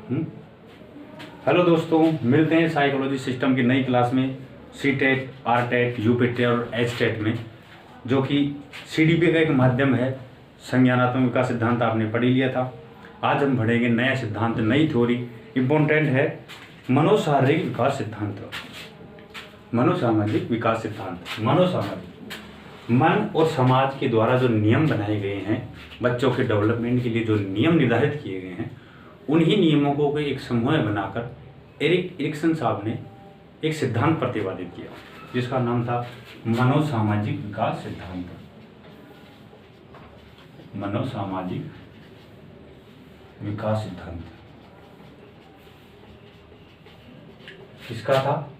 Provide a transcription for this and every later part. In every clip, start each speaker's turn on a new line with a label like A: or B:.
A: हम्म? Hello दोस्तों, मिलते हैं साइकोलॉजी सिस्टम की नई क्लास में। C TET, R TET, U P TET और एच टेट में, जो कि सी डी पी का एक माध्यम है। संज्ञानात्मक विकास सिद्धांत आपने पढ़ ही लिया था। आज हम पढ़ेंगे नया सिद्धांत, नई थ्योरी। इम्पोर्टेंट है मनोशारीरिक विकास सिद्धांत, मनोसामाजिक विकास सिद्धांत। मनोसामाजिक, मन और समाज के द्वारा जो नियम बनाए गए हैं, बच्चों के डेवलपमेंट के लिए जो नियम निर्धारित किए गए हैं, उन्हीं नियमों को एक समूह बनाकर एरिक एरिक्सन साहब ने एक सिद्धांत प्रतिपादित किया, जिसका नाम था मनोसामाजिक विकास सिद्धांत। मनोसामाजिक विकास सिद्धांत किसका था?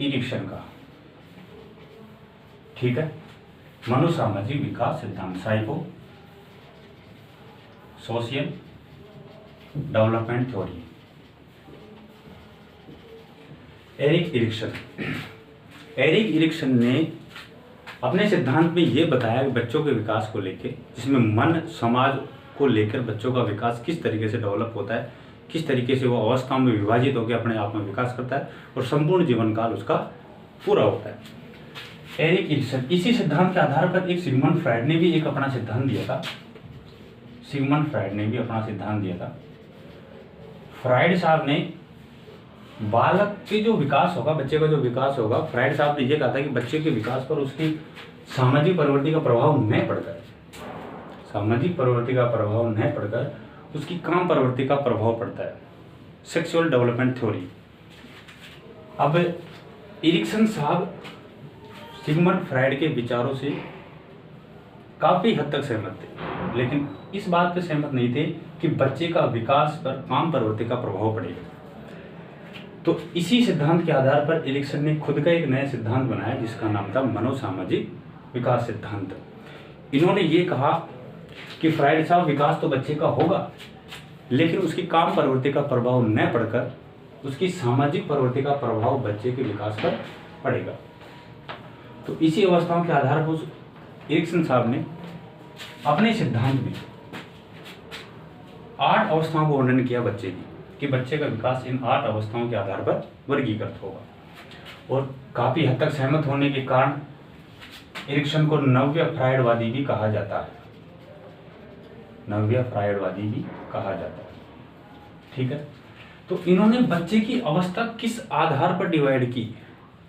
A: एरिक्सन का। ठीक है, मनोसामाजिक विकास सिद्धांत, psycho social development theory, Erik Erikson. Erik Erikson ने अपने सिद्धांत में ये बताया कि बच्चों के विकास को लेकर, जिसमें मन समाज को लेकर बच्चों का विकास किस तरीके से डेवलप होता है, किस तरीके से वो अवस्थाओं में विभाजित होकर अपने आप में विकास करता है और संपूर्ण जीवन काल उसका पूरा होता है। एरिक एरिक्सन, इसी सिद्धांत के आधार पर एक सिगमंड फ्राइड ने भी एक अपना सिद्धांत दिया था। सिगमंड फ्राइड ने भी अपना सिद्धांत दिया था। फ्राइड साहब ने बालक के जो विकास होगा, बच्चे का जो विकास होगा, फ्राइड साहब ने यह कहा था कि बच्चे के विकास पर उसकी सामाजिक प्रवृत्ति का प्रभाव न पड़कर, सामाजिक प्रवृत्ति का प्रभाव न पड़कर उसकी काम प्रवृत्ति का प्रभाव पड़ता है। Sexual development theory. अब एरिक्सन साहब सिगमंड फ्राइड के विचारों से काफी हद तक सहमत थे, लेकिन इस बात पर सहमत नहीं थे कि बच्चे का विकास पर काम प्रवृत्ति का प्रभाव पड़ेगा। तो इसी सिद्धांत के आधार पर एरिक्सन ने खुद का एक नया सिद्धांत बनाया, जिसका नाम था मनोसामाजिक विकास सिद्धांत। इन्होंने ये कहा कि फ्राइड साहब, विकास तो बच्चे का होगा, लेकिन उसकी काम प्रवृत्ति का प्रभाव न पड़कर उसकी सामाजिक प्रवृत्ति का प्रभाव बच्चे के विकास पर पड़ेगा। तो इसी अवस्थाओं के आधार पर एरिक्सन साहब ने अपने सिद्धांत में 8 अवस्थाओं को वर्णन किया बच्चे की, कि बच्चे का विकास इन 8 अवस्थाओं के आधार पर वर्गीकृत होगा। और काफी हद तक सहमत होने के कारण एरिक्सन को नव्य फ्रायडवादी भी कहा जाता है। नव्य फ्रायडवादी भी कहा जाता है। ठीक है, तो इन्होंने बच्चे की अवस्था किस आधार पर डिवाइड की?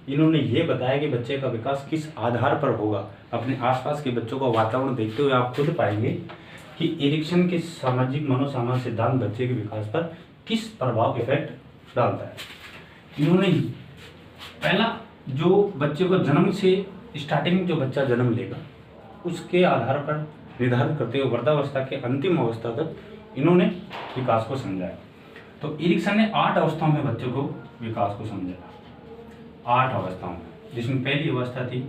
A: इन्होंने ये बताया कि बच्चे का विकास किस आधार पर होगा। अपने आसपास के बच्चों का वातावरण देखते हुए आप खुद पाएंगे कि एरिक्सन के सामाजिक मनोसामाजिक सिद्धांत बच्चे के विकास पर किस प्रभाव इफेक्ट डालता है। इन्होंने पहला, जो बच्चे को जन्म से स्टार्टिंग में जो बच्चा जन्म लेगा उसके आधार पर निर्धारित करते हुए वृद्धावस्था के अंतिम अवस्था तक इन्होंने विकास को समझाया। तो एरिक्सन ने 8 अवस्थाओं में बच्चे को विकास को समझाया। 8 अवस्थाओं में, जिसमें पहली अवस्था थी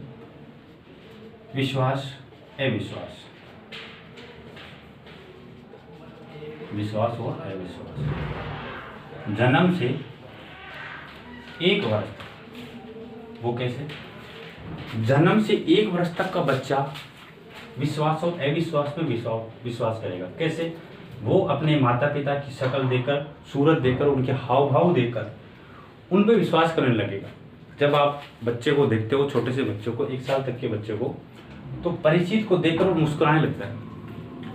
A: विश्वास अविश्वास, विश्वास और अविश्वास। जन्म से 1 वर्ष, वो कैसे? जन्म से 1 वर्ष तक का बच्चा विश्वास और अविश्वास में विश्वास करेगा। कैसे? वो अपने माता पिता की शक्ल देखकर, सूरत देखकर, उनके हाव भाव देखकर उन पर विश्वास करने लगेगा। जब आप बच्चे को देखते हो, छोटे से बच्चों को, 1 साल तक के बच्चे को, तो परिचित को देखकर वो मुस्कुराने लगता है,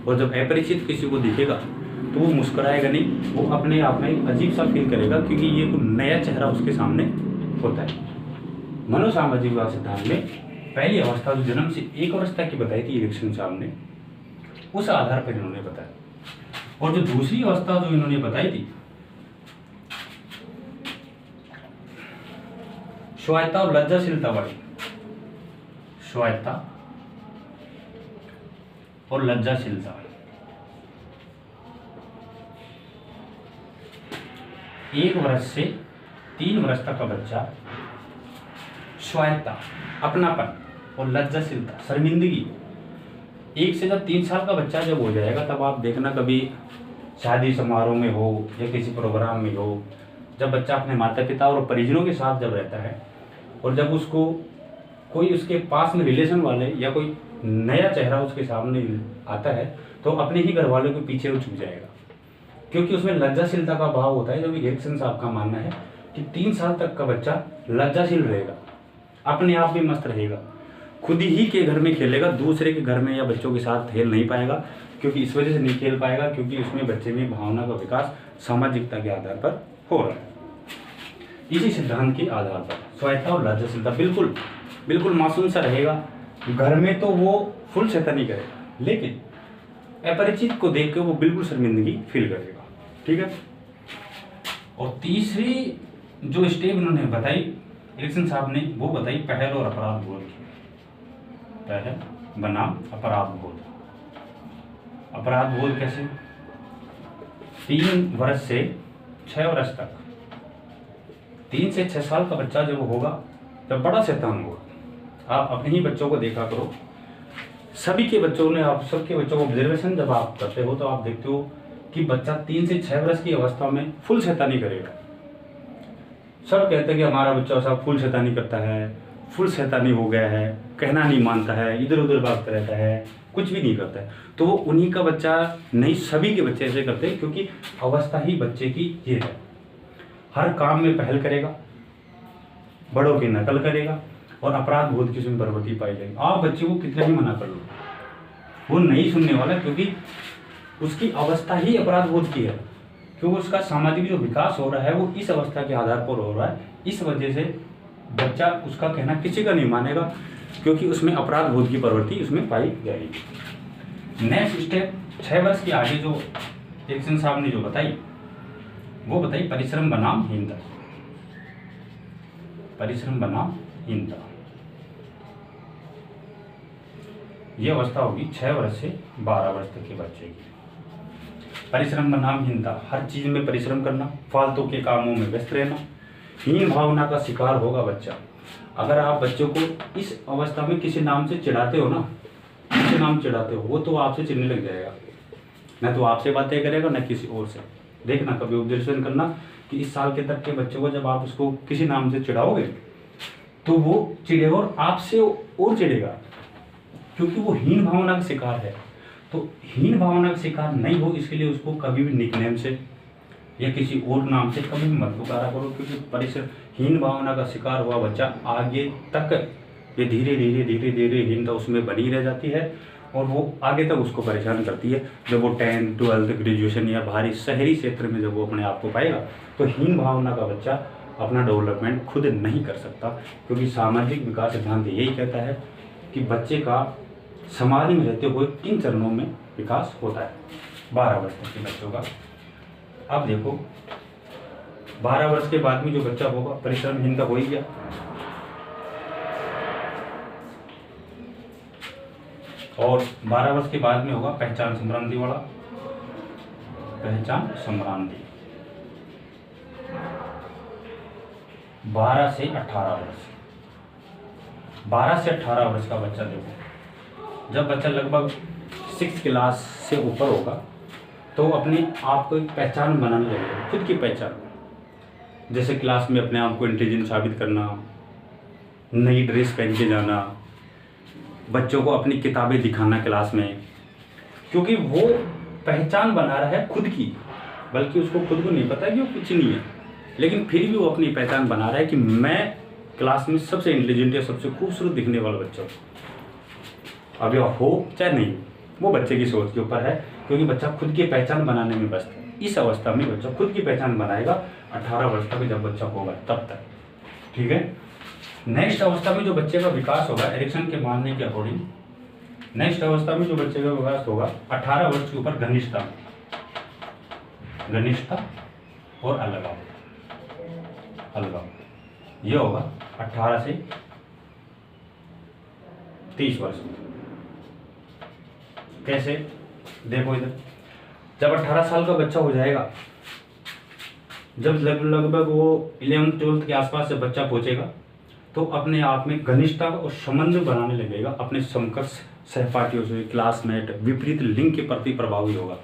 A: और जब अपरिचित किसी को दिखेगा तो वो मुस्कुराएगा नहीं, वो अपने आप में अजीब सा फील करेगा, क्योंकि ये कोई नया चेहरा उसके सामने होता है। मनोसामाजिक विकास सिद्धांत में पहली अवस्था जो जन्म से 1 वर्ष तक की बताई थी एरिक्सन साहब ने, उस आधार पर इन्होंने बताया। और जो दूसरी अवस्था जो इन्होंने बताई थी, स्वायत्ता और लज्जाशीलता वाली, स्वायत्ता और लज्जाशीलता। 1 वर्ष से 3 वर्ष तक का बच्चा स्वायत्ता, अपनापन और लज्जाशीलता, शर्मिंदगी। 1 से जब 3 साल का बच्चा जब हो जाएगा, तब आप देखना कभी शादी समारोह में हो या किसी प्रोग्राम में हो, जब बच्चा अपने माता पिता और परिजनों के साथ जब रहता है, और जब उसको कोई उसके पास में रिलेशन वाले या कोई नया चेहरा उसके सामने आता है, तो अपने ही घर वालों के पीछे वो छूट जाएगा। क्योंकि उसमें लज्जाशीलता का भाव होता है। जब एरिक्सन साहब का मानना है कि 3 साल तक का बच्चा लज्जाशील रहेगा, अपने आप भी मस्त रहेगा, खुद ही के घर में खेलेगा, दूसरे के घर में या बच्चों के साथ खेल नहीं पाएगा। क्योंकि इस वजह से नहीं खेल पाएगा क्योंकि उसमें बच्चे में भावना का विकास सामाजिकता के आधार पर हो रहा है। इसी सिद्धांत के आधार पर स्वायत्ता और लज्जाशीलता बिल्कुल बिल्कुल मासूम सा रहेगा। घर में तो वो फुल शैतानी करेगा, लेकिन अपरिचित को देख के वो बिल्कुल शर्मिंदगी फील करेगा। ठीक है। और तीसरी जो स्टेप उन्होंने बताई एरिक्सन साहब ने, वो बताई पहल और अपराध बोध की। पहल बनाम अपराध बोध। अपराध बोध कैसे? 3 वर्ष से 6 वर्ष तक, 3 से 6 साल का बच्चा जब होगा तब बड़ा शैतान होगा। आप अपने ही बच्चों को देखा करो, सभी के बच्चों ने, आप सबके बच्चों को ऑब्जर्वेशन जब आप करते हो तो आप देखते हो कि बच्चा 3 से 6 वर्ष की अवस्था में फुल शैतानी करेगा। सब कहते हैं कि हमारा बच्चा सब फुल शैतानी करता है, फुल शैतानी हो गया है, कहना नहीं मानता है, इधर उधर भागता रहता है, कुछ भी नहीं करता है। तो वो उन्हीं का बच्चा नहीं, सभी के बच्चे ऐसे करते हैं क्योंकि अवस्था ही बच्चे की ये है। हर काम में पहल करेगा, बड़ों की नकल करेगा और अपराध बोध की उसमें प्रवृत्ति पाई जाएगी। आप बच्चे को कितना ही मना कर लो, वो नहीं सुनने वाला, क्योंकि उसकी अवस्था ही अपराध बोध की है। क्योंकि उसका सामाजिक जो विकास हो रहा है वो इस अवस्था के आधार पर हो रहा है। इस वजह से बच्चा उसका कहना किसी का नहीं मानेगा क्योंकि उसमें अपराध बोध की प्रवृत्ति उसमें पाई जाएगी। नेक्स्ट स्टेप 6 वर्ष के आगे जो एरिक्सन साहब ने जो बताई, वो बताई परिश्रम बनाम हीनता। परिश्रम बनाम हीनता, ये अवस्था होगी 6 वर्ष से 12 वर्ष तक के बच्चे की। परिश्रम बनाम हीनता, हर चीज में परिश्रम करना, फालतू के कामों में व्यस्त रहना, हीन भावना का शिकार होगा बच्चा। अगर आप बच्चों को इस अवस्था में किसी नाम से चिढ़ाते हो ना, किसी नाम चिढ़ाते हो, वो तो आपसे चिढ़ने लग जाएगा, न तो आपसे बातें करेगा न किसी और से। देखना, कभी ऑब्जर्वेशन करना कि इस साल के तक के बच्चे को जब आप उसको किसी नाम से चिढ़ाओगे तो वो चिढ़ेगा और आपसे और चिढ़ेगा, क्योंकि वो हीन भावना का शिकार है। तो हीन भावना का शिकार नहीं हो, इसके लिए उसको कभी भी निकनेम से या किसी और नाम से कभी भी मत पुकारा करो, क्योंकि परिसर हीन भावना का शिकार हुआ बच्चा आगे तक ये धीरे धीरे धीरे धीरे हीनता उसमें बनी रह जाती है और वो आगे तक उसको परेशान करती है। जब वो 10th 12th ग्रेजुएशन या बाहरी शहरी क्षेत्र में जब वो अपने आप को पाएगा तो हीन भावना का बच्चा अपना डेवलपमेंट खुद नहीं कर सकता, क्योंकि सामाजिक विकास सिद्धांत यही कहता है कि बच्चे का समाज में रहते हुए 3 चरणों में विकास होता है 12 वर्ष तक के बच्चों का। अब देखो 12 वर्ष के बाद में जो बच्चा होगा परिश्रमहीनता हो ही गया, और 12 वर्ष के बाद में होगा पहचान संक्रांति वाला, पहचान संक्रांति। 12 से 18 वर्ष, 12 से 18 वर्ष का बच्चा देखो, जब बच्चा लगभग 6th क्लास से ऊपर होगा तो अपने आप को एक पहचान बनाने लगेगा, खुद की पहचान। जैसे क्लास में अपने आप को इंटेलिजेंट साबित करना, नई ड्रेस पहन के जाना, बच्चों को अपनी किताबें दिखाना क्लास में, क्योंकि वो पहचान बना रहा है खुद की, बल्कि उसको खुद को नहीं पता कि वो कुछ नहीं है, लेकिन फिर भी वो अपनी पहचान बना रहा है कि मैं क्लास में सबसे इंटेलिजेंट या सबसे खूबसूरत दिखने वाला बच्चा हूँ। अब यह हो चाहे नहीं, वो बच्चे की सोच के ऊपर है, क्योंकि बच्चा खुद की पहचान बनाने में व्यस्त है। इस अवस्था में बच्चा खुद की पहचान बनाएगा 18 वर्ष तक जब बच्चा होगा तब तक। ठीक है। नेक्स्ट अवस्था में जो बच्चे का विकास होगा एरिक्सन के मानने के अकॉर्डिंग, नेक्स्ट अवस्था में जो बच्चे का विकास होगा 18 वर्ष के ऊपर घनिष्ठता, घनिष्ठता और अलगाव, अलगाव ये होगा 18 से 30 वर्ष में। कैसे? देखो इधर, जब 18 साल का बच्चा हो जाएगा, जब लगभग वो 11th 12th के आसपास से बच्चा पहुंचेगा तो अपने आप में घनिष्ठता और संबंध बनाने लगेगा अपने समकक्ष सहपाठियों से, क्लासमेट, विपरीत लिंग के प्रति प्रभावी होगा।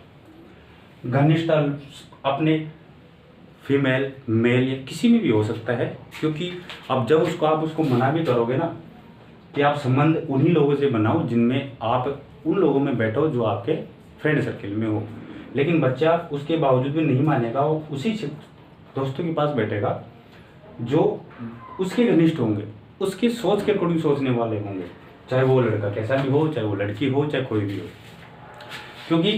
A: घनिष्ठता अपने फीमेल, मेल या किसी में भी हो सकता है, क्योंकि अब जब उसको आप उसको मना भी करोगे ना कि आप संबंध उन्हीं लोगों से बनाओ जिनमें आप उन लोगों में बैठो जो आपके फ्रेंड सर्किल में हो, लेकिन बच्चा उसके बावजूद भी नहीं मानेगा, वो उसी दोस्तों के पास बैठेगा जो उसके घनिष्ठ होंगे, उसकी सोच के अकॉर्डिंग सोचने वाले होंगे, चाहे वो लड़का कैसा भी हो, चाहे वो लड़की हो, चाहे कोई भी हो। क्योंकि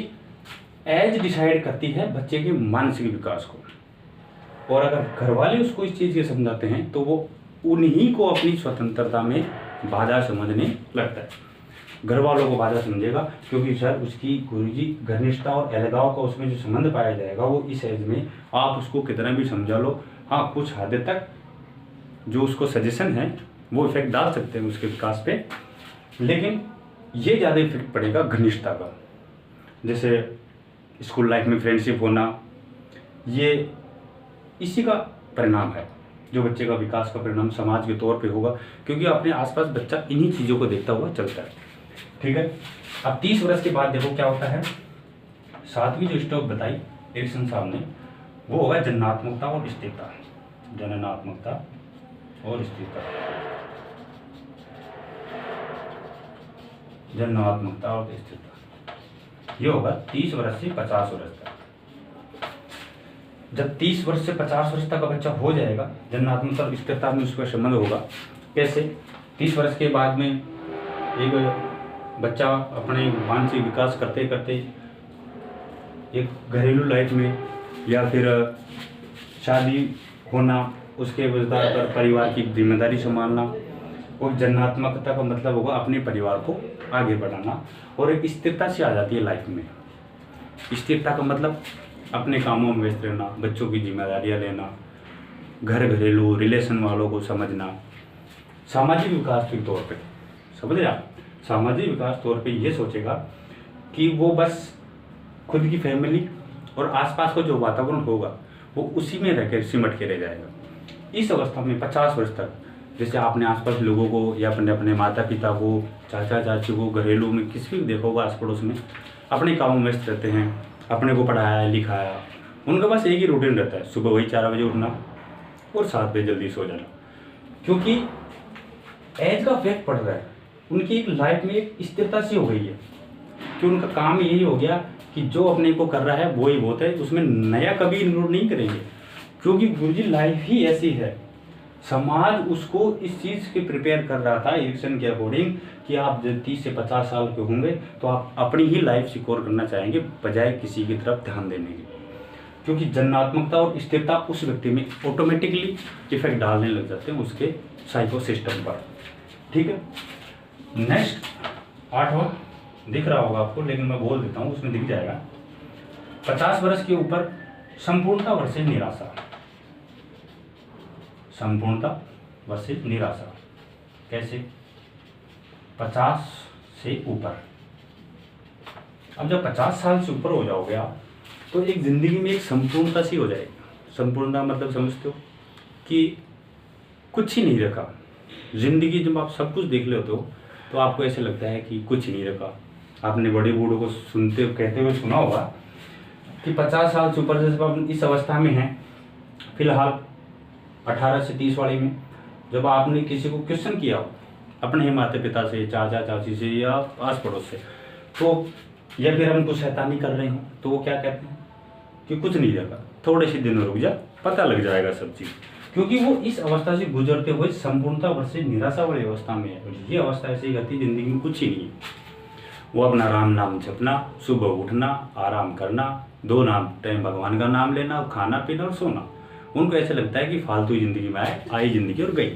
A: एज डिसाइड करती है बच्चे के मानसिक विकास को। और अगर घर वाले उसको इस चीज़ के समझाते हैं तो वो उन्हीं को अपनी स्वतंत्रता में बाधा समझने लगता है। घर वालों को बाधा समझेगा क्योंकि सर उसकी गुरुजी घनिष्ठता और अलगाव का उसमें जो संबंध पाया जाएगा वो इस एज में आप उसको कितना भी समझा लो, हाँ कुछ हद तक जो उसको सजेशन है वो इफेक्ट डाल सकते हैं उसके विकास पे, लेकिन ये ज़्यादा इफेक्ट पड़ेगा घनिष्ठता का। जैसे स्कूल लाइफ में फ्रेंडशिप होना, ये इसी का परिणाम है जो बच्चे का विकास का परिणाम समाज के तौर पे होगा, क्योंकि अपने आसपास बच्चा इन्हीं चीज़ों को देखता हुआ चलता है। ठीक है, अब 30 वर्ष के बाद देखो क्या होता है। 7वीं जो स्टेप बताई एरिक्सन साहब ने वो होगा जननात्मकता और स्थिरता। जननात्मकता और स्थिरता, जननात्मकता और स्थिरता, ये होगा 30 वर्ष से 50 वर्ष तक। जब 30 वर्ष से 50 वर्ष तक का बच्चा हो जाएगा, जननात्मकता और स्थिरता में उसका संबंध होगा। कैसे? 30 वर्ष के बाद में एक बच्चा अपने मानसिक विकास करते करते एक घरेलू लाइफ में या फिर शादी होना, उसके विस्तार पर परिवार की जिम्मेदारी संभालना, और जननात्मकता का मतलब होगा अपने परिवार को आगे बढ़ाना, और एक स्थिरता से आ जाती है लाइफ में। स्थिरता का मतलब अपने कामों में व्यस्त रहना, बच्चों की जिम्मेदारियां लेना, घर घरेलू रिलेशन वालों को समझना, सामाजिक विकास के तौर पे, समझ रहे आप? सामाजिक विकास तौर पे ये सोचेगा कि वो बस खुद की फैमिली और आसपास का जो वातावरण होगा वो उसी में रहकर सिमट के रह जाएगा। इस अवस्था में 50 वर्ष तक जैसे आपने आसपास लोगों को या अपने अपने माता पिता को, चाचा चाची को, घरेलू में किसी भी देखोगे आस पड़ोस में अपने कामों में व्यस्त रहते हैं, अपने को पढ़ाया लिखाया, उनका बस एक ही रूटीन रहता है, सुबह वही 4 बजे उठना और 7 बजे जल्दी सो जाना। क्योंकि एज का इफेक्ट पड़ रहा है, उनकी एक लाइफ में एक स्थिरता सी हो गई है कि उनका काम यही हो गया कि जो अपने को कर रहा है वो ही बहुत है, उसमें नया कभी इनक्लूड नहीं करेंगे। क्योंकि गुरुजी लाइफ ही ऐसी है, समाज उसको इस चीज़ के प्रिपेयर कर रहा था एरिक्सन के अकॉर्डिंग कि आप जब 30 से 50 साल के होंगे तो आप अपनी ही लाइफ सिक्योर करना चाहेंगे बजाय किसी की तरफ ध्यान देने के। क्योंकि जननात्मकता और स्थिरता उस व्यक्ति में ऑटोमेटिकली इफेक्ट डालने लग जाते हैं उसके साइको सिस्टम पर। ठीक है, नेक्स्ट 8वां दिख रहा होगा आपको, लेकिन मैं बोल देता हूँ, उसमें दिख जाएगा। 50 वर्ष के ऊपर संपूर्णता वर्सेस निराशा। संपूर्णता वर्सेस निराशा कैसे? 50 से ऊपर, अब जब 50 साल से ऊपर हो जाओगे आप तो एक जिंदगी में एक संपूर्णता सी हो जाएगी। संपूर्णता मतलब समझते हो कि कुछ ही नहीं रखा। जिंदगी जब आप सब कुछ देख लेते हो तो आपको ऐसे लगता है कि कुछ नहीं रखा। आपने बड़े बूढ़ों को सुनते कहते हुए सुना होगा कि 50 साल से ऊपर जैसे आप इस अवस्था में हैं फिलहाल 18 से 30 वाले में, जब आपने किसी को क्वेश्चन किया हो अपने ही माता पिता से, चाचा चाची से या आस पड़ोस से, तो या फिर हम कुछ शैतानी कर रहे हो तो वो क्या कहते हैं कि कुछ नहीं रखा, थोड़े से दिन रुक जा, पता लग जाएगा सब चीज़। क्योंकि वो इस अवस्था से गुजरते हुए संपूर्णता वर्सेस निराशा वाली अवस्था में है। और ये अवस्था ऐसी गति जिंदगी में कुछ ही नहीं है। वो अपना राम नाम जपना, सुबह उठना, आराम करना, 2 टाइम भगवान का नाम लेना, खाना पीना और सोना, उनको ऐसे लगता है कि फालतू जिंदगी में आई जिंदगी और गई।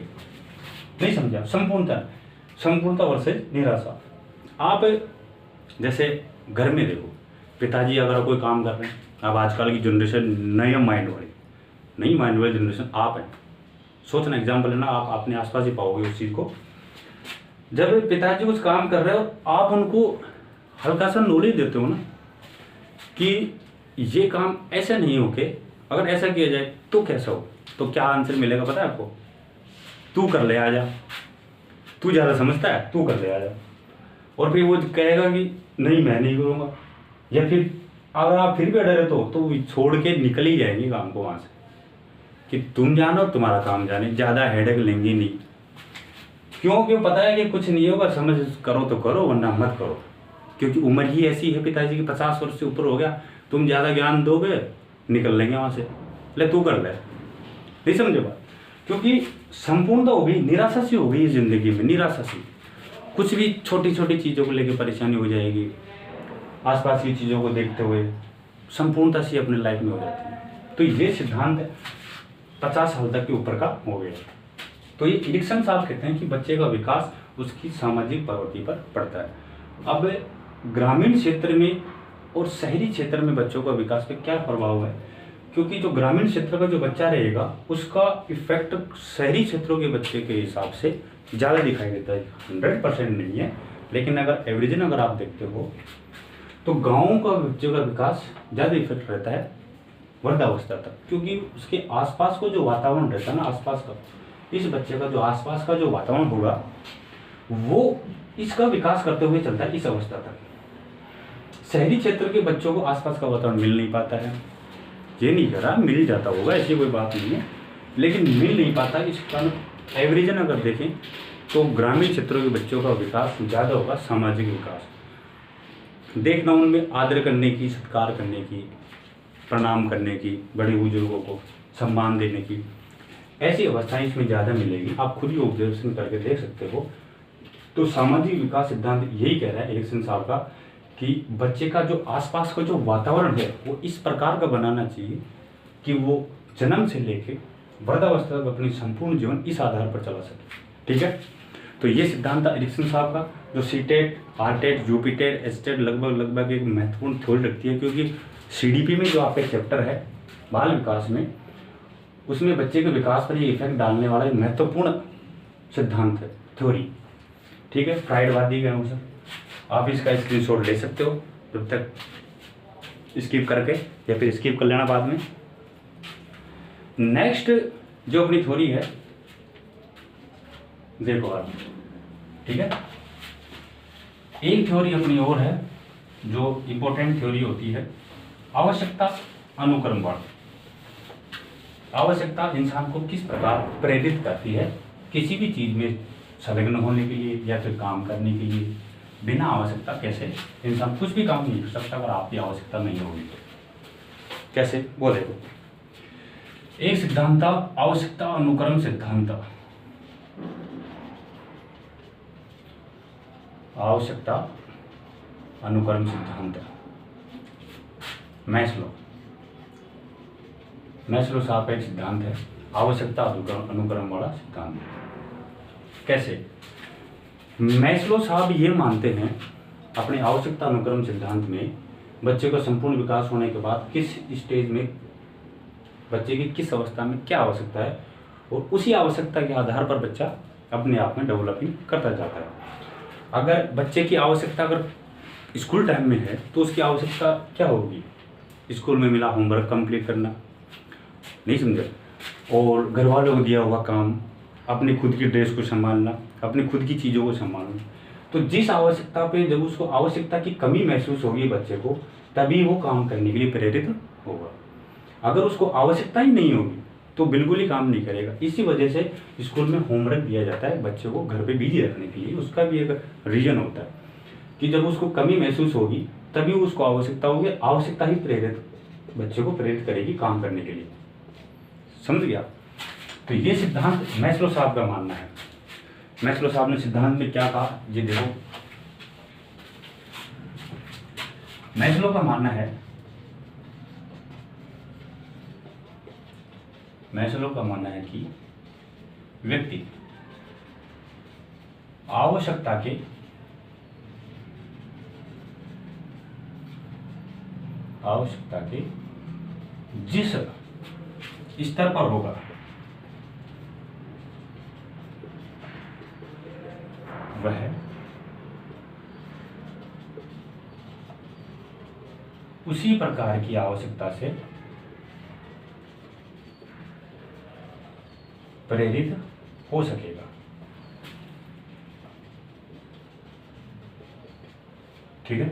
A: नहीं समझा? संपूर्णता वर्सेस निराशा। आप जैसे घर में देखो, पिताजी अगर कोई काम कर रहे हैं, अब आजकल की जनरेशन नई माइंड वाली जनरेशन आप हैं। सोचना, एग्जाम्पल लेना, आप अपने आसपास ही पाओगे उस चीज़ को। जब पिताजी कुछ काम कर रहे हो आप उनको हल्का सा नॉलेज देते हो ना कि ये काम ऐसा नहीं हो के अगर ऐसा किया जाए तो कैसा हो, तो क्या आंसर मिलेगा पता है आपको? तू कर ले आ जा, तू ज़्यादा समझता है, तू कर ले आ जा। और फिर वो कहेगा कि नहीं मैं नहीं करूँगा, या फिर अगर आप फिर भी डरे तो छोड़ के निकल ही जाएंगे काम को वहाँ से कि तुम जानो तुम्हारा काम जाने, ज़्यादा हेडेक लेंगे नहीं। क्यों पता है कि कुछ नहीं होगा, समझ करो तो करो वरना मत करो। क्योंकि उम्र ही ऐसी है पिताजी की, 50 वर्ष से ऊपर हो गया, तुम ज़्यादा ज्ञान दोगे निकल लेंगे वहाँ से, ले तू कर ले। नहीं समझे बात? क्योंकि संपूर्णता हो गई, निराशा सी हो गई ज़िंदगी में, निराशा सी। कुछ भी छोटी छोटी चीज़ों को लेकर परेशानी हो जाएगी, आसपास की चीज़ों को देखते हुए संपूर्णता सी अपने लाइफ में हो जाती है। तो ये सिद्धांत 50 साल तक के ऊपर का हो गया। तो ये एरिक्सन साहब कहते हैं कि बच्चे का विकास उसकी सामाजिक प्रवृत्ति पर पड़ता है। अब ग्रामीण क्षेत्र में और शहरी क्षेत्र में बच्चों का विकास पे क्या प्रभाव है? क्योंकि जो ग्रामीण क्षेत्र का जो बच्चा रहेगा उसका इफेक्ट शहरी क्षेत्रों के बच्चे के हिसाब से ज़्यादा दिखाई देता है। 100% नहीं है, लेकिन अगर एवरेजन अगर आप देखते हो तो गाँव का बच्चों का विकास ज़्यादा इफेक्ट रहता है वृद्धावस्था तक, क्योंकि उसके आसपास को जो वातावरण रहता है ना, आसपास का, इस बच्चे का जो आसपास का जो वातावरण होगा वो इसका विकास करते हुए चलता है इस अवस्था तक। शहरी क्षेत्र के बच्चों को आसपास का वातावरण मिल नहीं पाता है, ये नहीं कह रहा मिल जाता होगा, ऐसी कोई बात नहीं है, लेकिन मिल नहीं पाता। इस कारण एवरेजन अगर देखें तो ग्रामीण क्षेत्रों के बच्चों का विकास ज़्यादा होगा, सामाजिक विकास, देखना उनमें आदर करने की, सत्कार करने की, प्रणाम करने की, बड़े बुजुर्गों को सम्मान देने की, ऐसी अवस्थाएं इसमें ज़्यादा मिलेगी। आप खुद ही ऑब्जर्वेशन करके देख सकते हो। तो सामाजिक विकास सिद्धांत यही कह रहा है एरिक्सन साहब का कि बच्चे का जो आसपास का जो वातावरण है वो इस प्रकार का बनाना चाहिए कि वो जन्म से लेके वृद्धावस्था तक अपनी संपूर्ण जीवन इस आधार पर चला सके। ठीक है, तो ये सिद्धांत था एरिक्सन साहब का, जो सीटेट, आरटेट, यूपीटेट, एसटेट लगभग एक महत्वपूर्ण थ्योरी रखती है, क्योंकि सीडीपी में जो आपका चैप्टर है बाल विकास में, उसमें बच्चे के विकास पर ये इफेक्ट डालने वाला एक महत्वपूर्ण सिद्धांत है, थ्योरी। ठीक है, फ्राइडवादी के अनुसार आप इसका स्क्रीनशॉट ले सकते हो जब तक स्किप करके, या फिर स्किप कर लेना बाद में। नेक्स्ट जो अपनी थ्योरी है देखो आप, ठीक है, एक थ्योरी अपनी और है जो इंपॉर्टेंट थ्योरी होती है, आवश्यकता अनुक्रम बल। आवश्यकता इंसान को किस प्रकार प्रेरित करती है किसी भी चीज में संलग्न होने के लिए या फिर काम करने के लिए। बिना आवश्यकता कैसे इंसान कुछ भी काम नहीं कर सकता अगर आपकी आवश्यकता नहीं होगी तो। कैसे वो देखो, एक सिद्धांत आवश्यकता अनुक्रम सिद्धांत। आवश्यकता अनुक्रम सिद्धांत, मैस्लो साहब का एक सिद्धांत है, आवश्यकता अनुक्रम वाला सिद्धांत। कैसे? मैस्लो साहब ये मानते हैं अपने आवश्यकता अनुक्रम सिद्धांत में बच्चे का संपूर्ण विकास होने के बाद किस स्टेज में बच्चे की किस अवस्था में क्या आवश्यकता है, और उसी आवश्यकता के आधार पर बच्चा अपने आप में डेवलपिंग करता जाता है। अगर बच्चे की आवश्यकता अगर स्कूल टाइम में है तो उसकी आवश्यकता क्या होगी? स्कूल में मिला होमवर्क कंप्लीट करना, नहीं समझे, और घर वालों को दिया हुआ काम, अपनी खुद की ड्रेस को संभालना, अपनी खुद की चीज़ों को संभालना। तो जिस आवश्यकता पे जब उसको आवश्यकता की कमी महसूस होगी बच्चे को, तभी वो काम करने के लिए प्रेरित होगा। अगर उसको आवश्यकता ही नहीं होगी तो बिल्कुल ही काम नहीं करेगा। इसी वजह से स्कूल में होमवर्क दिया जाता है बच्चे को घर पे बिजी रखने के लिए। उसका भी एक रीजन होता है कि जब उसको कमी महसूस होगी तभी उसको आवश्यकता होगी। आवश्यकता ही प्रेरित बच्चे को प्रेरित करेगी काम करने के लिए। समझ गया? तो ये सिद्धांत मैस्लो साहब का मानना है। मैस्लो साहब ने सिद्धांत में क्या कहा ये देखो। मैस्लो का मानना है, मैस्लो का मानना है कि व्यक्ति आवश्यकता के जिस स्तर पर होगा वह उसी प्रकार की आवश्यकता से प्रेरित हो सकेगा। ठीक है,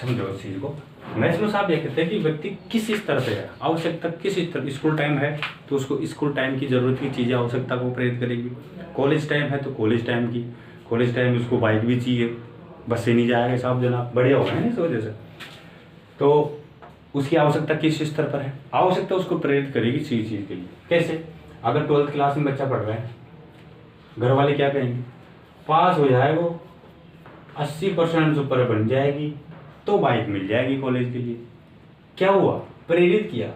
A: समझो इस चीज को। मैस्लो साहब ये कहते हैं कि व्यक्ति किस स्तर पे है, आवश्यकता किस स्तर, स्कूल टाइम है तो उसको स्कूल टाइम की जरूरत की चीजें आवश्यकता को प्रेरित करेगी। कॉलेज टाइम है तो कॉलेज टाइम की, कॉलेज टाइम में उसको बाइक भी चाहिए, बस से नहीं जाएगा साहब जनाब, बढ़िया होगा है ना इस वजह से। तो उसकी आवश्यकता किस स्तर पर है, आवश्यकता उसको प्रेरित करेगी चीज के लिए। कैसे? अगर 12th क्लास में बच्चा पढ़ रहा है, घर वाले क्या कहेंगे, पास हो जाए वो 80% से ऊपर बन जाएगी तो बाइक मिल जाएगी कॉलेज के लिए। क्या हुआ? प्रेरित किया।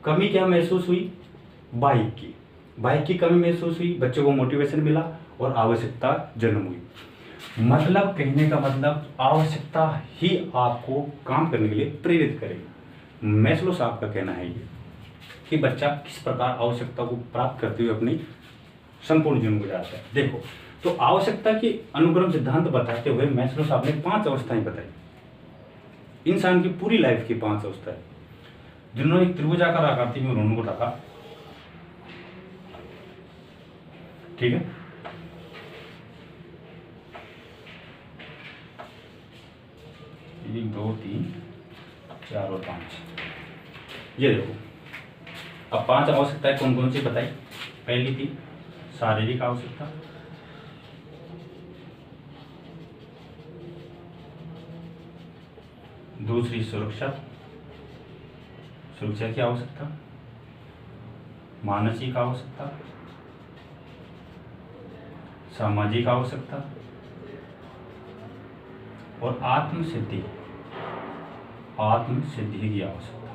A: कमी क्या महसूस हुई? बाइक की कमी महसूस हुई, बच्चों को मोटिवेशन मिला और आवश्यकता जन्म हुई। मतलब कहने का मतलब आवश्यकता ही आपको काम करने के लिए प्रेरित करेगी। मैस्लो साहब का कहना है ये कि बच्चा किस प्रकार आवश्यकता को प्राप्त करते हुए अपनी संपूर्ण जीवन गुजारता है। देखो, तो आवश्यकता के अनुक्रम सिद्धांत बताते हुए मैस्लो साहब ने 5 अवस्थाएं बताई, इंसान की पूरी लाइफ की 5 अवस्थाएं, जिन्होंने एक त्रिभुजाकार आकृति में उन्होंने को रखा। ठीक है, एक 2 3 4 और 5, ये देखो। अब 5 आवश्यकताएं कौन कौन सी बताई? पहली थी शारीरिक आवश्यकता, दूसरी सुरक्षा की आवश्यकता, मानसिक आवश्यकता, सामाजिक आवश्यकता और आत्मसिद्धि की आवश्यकता।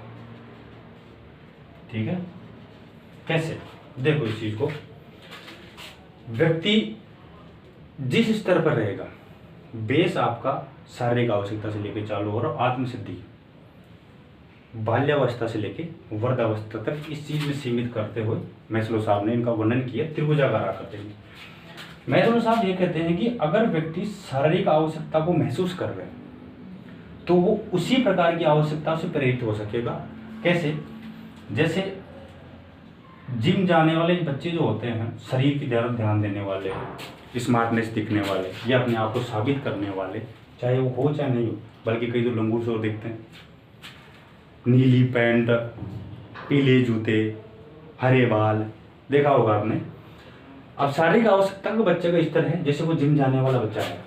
A: ठीक है, कैसे? देखो इस चीज को, व्यक्ति जिस स्तर पर रहेगा, बेस आपका शारीरिक आवश्यकता से लेकर चालू हो रहा, आत्मसिद्धि बाल्यावस्था से लेकर वृद्धावस्था तक इस चीज में सीमित करते हुए मैस्लो साहब ने इनका वर्णन किया त्रिभुजाकार आकृति में। मैस्लो साहब ये कहते हैं कि अगर व्यक्ति शारीरिक आवश्यकता को महसूस कर रहे हैं तो वो उसी प्रकार की आवश्यकता से प्रेरित हो सकेगा। कैसे? जैसे जिम जाने वाले बच्चे जो होते हैं, शरीर की तरफ ध्यान देने वाले, स्मार्टनेस दिखने वाले या अपने आप को साबित करने वाले, चाहे वो हो चाहे नहीं हो, बल्कि कई तो लंगूर से दिखते हैं, नीली पैंट, पीले जूते, हरे बाल, देखा होगा आपने। अब शारीरिक आवश्यकता का बच्चे का स्तर है, जैसे वो जिम जाने वाला बच्चा है।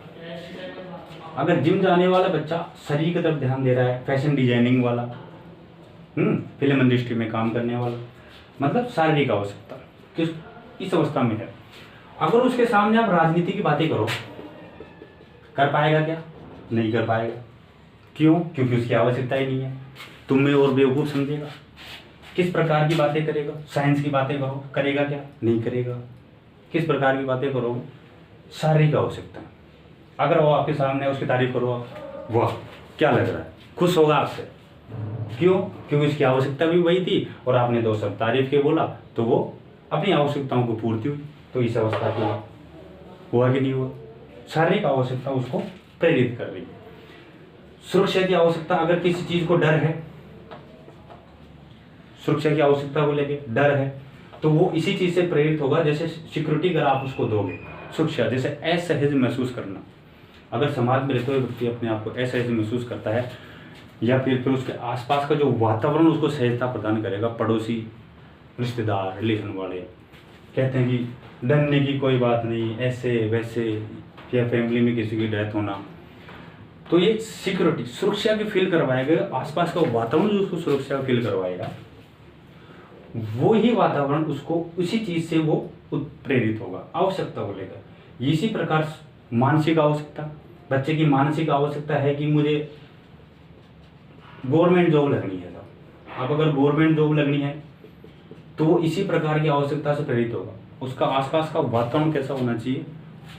A: अगर जिम जाने वाला बच्चा शरीर की तरफ ध्यान दे रहा है, फैशन डिजाइनिंग वाला, फिल्म इंडस्ट्री में काम करने वाला, मतलब शारीरिक आवश्यकता किस इस अवस्था में है। अगर उसके सामने आप राजनीति की बातें करो, कर पाएगा क्या? नहीं कर पाएगा। क्यों? क्योंकि उसकी आवश्यकता ही नहीं है। तुम्हें और बेवकूफ समझेगा। किस प्रकार की बातें करेगा? साइंस की बातें करो, करेगा क्या? नहीं करेगा। किस प्रकार की बातें करोगे? शारीरिक आवश्यकता। अगर वो आपके सामने उसकी तारीफ करो, वाह क्या लग रहा है, खुश होगा आपसे। क्यों? क्योंकि उसकी आवश्यकता भी वही थी और आपने 2 शब्द तारीफ के बोला तो वो अपनी आवश्यकताओं को पूर्ति हुई। तो इस अवस्था की हुआ कि नहीं हुआ? शारीरिक आवश्यकता उसको प्रेरित कर रही है। सुरक्षा की आवश्यकता, अगर किसी चीज को डर है, सुरक्षा की आवश्यकता को लेके डर है, तो वो इसी चीज से प्रेरित होगा। जैसे सिक्योरिटी अगर आप उसको दोगे, सुरक्षा जैसे असहज महसूस करना, अगर समाज में रहते हुए व्यक्ति अपने आप को असहज महसूस करता है या फिर उसके आसपास का जो वातावरण उसको सहजता प्रदान करेगा, पड़ोसी, रिश्तेदार, रिलेशन वाले कहते हैं कि डरने की कोई बात नहीं, ऐसे वैसे, या फैमिली में किसी की डेथ होना, तो ये सिक्योरिटी, सुरक्षा की फील करवाएगा। आसपास का वातावरण जो उसको सुरक्षा फील करवाएगा, वो ही वातावरण उसको उसी चीज से वो प्रेरित होगा आवश्यकता को लेकर। इसी प्रकार मानसिक आवश्यकता, बच्चे की मानसिक आवश्यकता है कि मुझे गवर्नमेंट जॉब लगनी है। अब अगर गवर्नमेंट जॉब लगनी है तो वो इसी प्रकार की आवश्यकता से प्रेरित होगा। उसका आसपास का वातावरण कैसा होना चाहिए?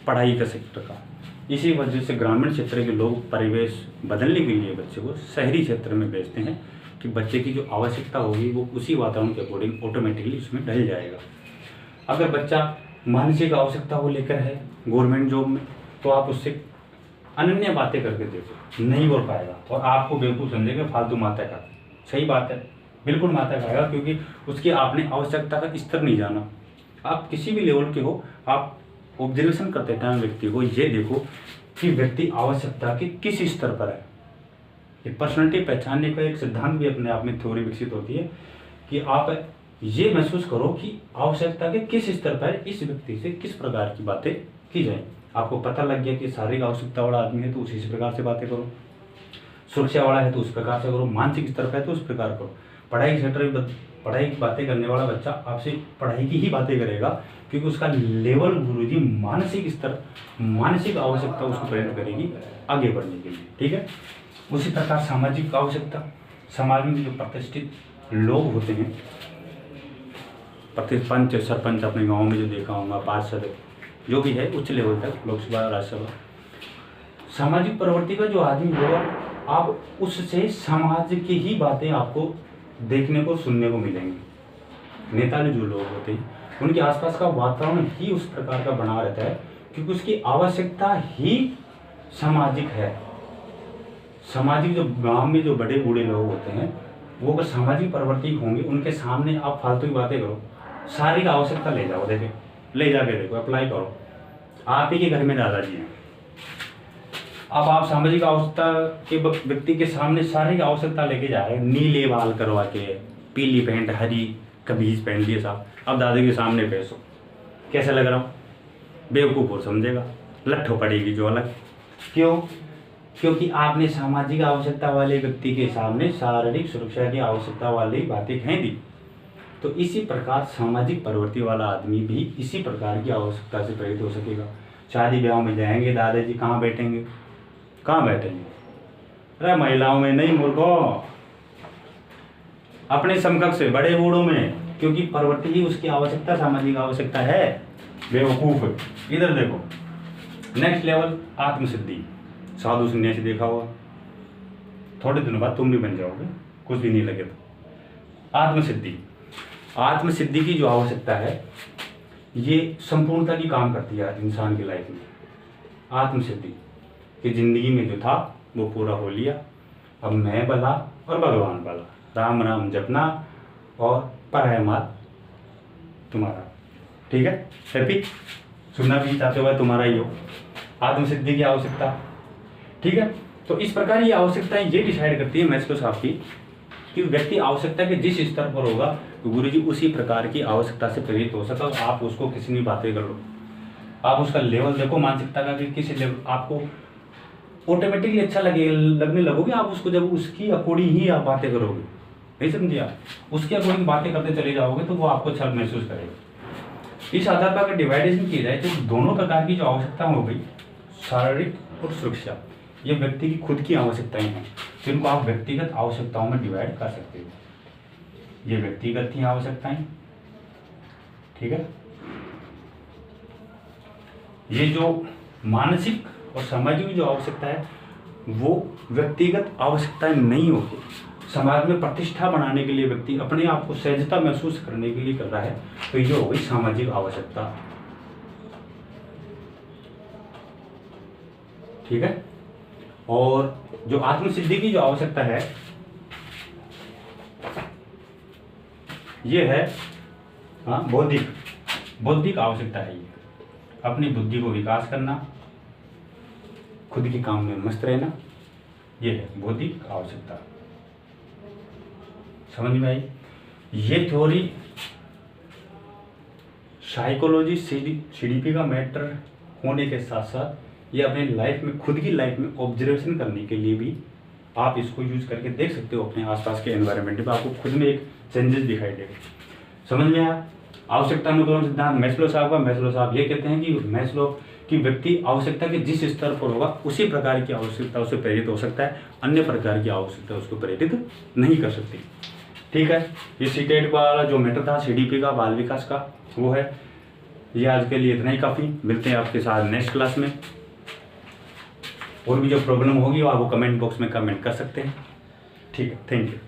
A: पढ़ाई का सेक्टर का। इसी वजह से ग्रामीण क्षेत्र के लोग परिवेश बदलने के लिए बच्चे को शहरी क्षेत्र में भेजते हैं कि बच्चे की जो आवश्यकता होगी वो उसी वातावरण के अकॉर्डिंग ऑटोमेटिकली उसमें ढल जाएगा। अगर बच्चा मानसिक आवश्यकता को लेकर है गवर्नमेंट जॉब में, तो आप उससे अनन्य बातें करके देखो, नहीं बोल पाएगा और आपको बेवकूफ़ समझेगा, फालतू माता का। सही बात है, बिल्कुल माता खाएगा, क्योंकि उसकी आपने आवश्यकता का स्तर नहीं जाना। आप किसी भी लेवल के हो, आप ऑब्जर्वेशन करते टाइम व्यक्ति को ये देखो कि व्यक्ति आवश्यकता के किस स्तर पर है। ये पर्सनैलिटी पहचानने का एक सिद्धांत भी अपने आप में थ्योरी विकसित होती है कि आप ये महसूस करो कि आवश्यकता के किस स्तर पर इस व्यक्ति से किस प्रकार की बातें की जाए। आपको पता लग गया कि शारीरिक आवश्यकता वाला आदमी है तो उसी प्रकार से बातें करो। सुरक्षा वाला है तो उस प्रकार से करो, मानसिक स्तर पर है तो उस प्रकार करो। पढ़ाई की बातें करने वाला बच्चा आपसे पढ़ाई की ही बातें करेगा, क्योंकि उसका लेवल गुरुजी मानसिक स्तर, मानसिक आवश्यकता उसको प्रेरित करेगी आगे बढ़ने के लिए। ठीक है। उसी प्रकार सामाजिक आवश्यकता, समाज में जो प्रतिष्ठित लोग होते हैं, पंच सरपंच अपने गांव में जो देखा होगा, पार्षद जो भी है उच्च लेवल तक, लोकसभा राज्यसभा, सामाजिक प्रवृत्ति का जो आदमी होगा, आप उससे समाज की ही बातें आपको देखने को सुनने को मिलेंगी। नेता जो लोग होते हैं उनके आसपास का वातावरण ही उस प्रकार का बना रहता है, क्योंकि उसकी आवश्यकता ही सामाजिक है। सामाजिक जो गांव में जो बड़े बूढ़े लोग होते हैं वो अगर सामाजिक प्रवृत्ति होंगे, उनके सामने आप फालतू की बातें करो, शारीरिक आवश्यकता ले जाओ, ले जाके देखो, अप्लाई करो। आप ही के घर में दादाजी हैं, अब आप सामाजिक आवश्यकता के व्यक्ति के सामने शारीरिक आवश्यकता लेके जा रहे हैं, नीले बाल करवा के, पीली पैंट, हरी कमीज पहन लिए साहब, अब दादी के सामने पेशो, कैसे लग रहा हूँ? बेवकूफ़ और समझेगा, लट्ठो पड़ेगी जो अलग। क्यों? क्योंकि आपने सामाजिक आवश्यकता वाले व्यक्ति के सामने शारीरिक सुरक्षा की आवश्यकता वाली बातें कह दी। तो इसी प्रकार सामाजिक प्रवृत्ति वाला आदमी भी इसी प्रकार की आवश्यकता से प्रेरित हो सकेगा। शादी ब्याह में जाएंगे, दादाजी कहाँ बैठेंगे? कहाँ बैठेंगे? अरे महिलाओं में नहीं मूर्खों, अपने समकक्ष से बड़े बूढ़ों में, क्योंकि प्रवृत्ति ही उसकी आवश्यकता, सामाजिक आवश्यकता है। बेवकूफ, इधर देखो। Next level आत्मसिद्धि। साधु सन्यासी देखा होगा, थोड़े दिनों बाद तुम भी बन जाओगे, कुछ भी नहीं लगे तो। आत्मसिद्धि, आत्मसिद्धि की जो आवश्यकता है ये संपूर्णता की काम करती है इंसान की लाइफ में। आत्मसिद्धि कि जिंदगी में जो था वो पूरा हो लिया, अब मैं भला और भगवान भला, राम राम जपना और पराया माल तुम्हारा। ठीक है, हैप्पी? सुनना भी चाहते हो तुम्हारा ही हो। आत्मसिद्धि की आवश्यकता, ठीक है। तो इस प्रकार ये आवश्यकताएं ये डिसाइड करती है मैस्लो साहब की कि व्यक्ति आवश्यकता के जिस स्तर पर होगा तो गुरुजी उसी प्रकार की आवश्यकता से प्रेरित हो सका। आप उसको किसी भी बातें कर लो, आप उसका लेवल देखो मानसिकता का कि किसी लेवल, आपको ऑटोमेटिकली अच्छा लगने लगोगे आप उसको, जब उसकी अकॉर्डिंग ही आप बातें करोगे। नहीं समझिए? आप उसके अकॉर्डिंग बातें करते चले जाओगे तो वो आपको अच्छा महसूस करेगा। इस आधार पर अगर डिवाइडेशन की जाए तो दोनों प्रकार की जो आवश्यकता हो गई, शारीरिक और सुरक्षा, ये व्यक्ति की खुद की आवश्यकताएं हैं, जिनको आप व्यक्तिगत आवश्यकताओं में डिवाइड कर सकते हो। ये व्यक्तिगत ही आवश्यकताएं, ठीक है। ये जो मानसिक और सामाजिक जो आवश्यकता है वो व्यक्तिगत आवश्यकताएं नहीं होती। समाज में प्रतिष्ठा बनाने के लिए व्यक्ति अपने आप को सहजता महसूस करने के लिए कर रहा है, तो ये हो गई सामाजिक आवश्यकता। ठीक है। और जो आत्मसिद्धि की जो आवश्यकता है ये है बौद्धिक आवश्यकता है। ये अपनी बुद्धि को विकास करना, खुद के काम में मस्त रहना, ये है बौद्धिक आवश्यकता। समझ में आई? ये थ्योरी साइकोलॉजी सीडीपी का मैटर होने के साथ साथ ये अपने लाइफ में, खुद की लाइफ में ऑब्जर्वेशन करने के लिए भी आप इसको यूज करके देख सकते हो। अपने आसपास के एनवायरनमेंट में आपको खुद में एक चेंजेस दिखाई देगा। समझ में आया? आवश्यकता अनुकूलन सिद्धांत मैस्लो साहब ये कहते हैं कि मैस्लो की व्यक्ति आवश्यकता के जिस स्तर पर होगा उसी प्रकार की आवश्यकता उसे प्रेरित हो सकता है, अन्य प्रकार की आवश्यकता उसको प्रेरित नहीं कर सकती। ठीक है। ये सीटेट वाला जो मैटर था सीडीपी का, बाल विकास का, वो है। ये आज के लिए इतना ही काफ़ी। मिलते हैं आपके साथ नेक्स्ट क्लास में। और भी जो प्रॉब्लम होगी वो आप कमेंट बॉक्स में कमेंट कर सकते हैं। ठीक है, थैंक यू।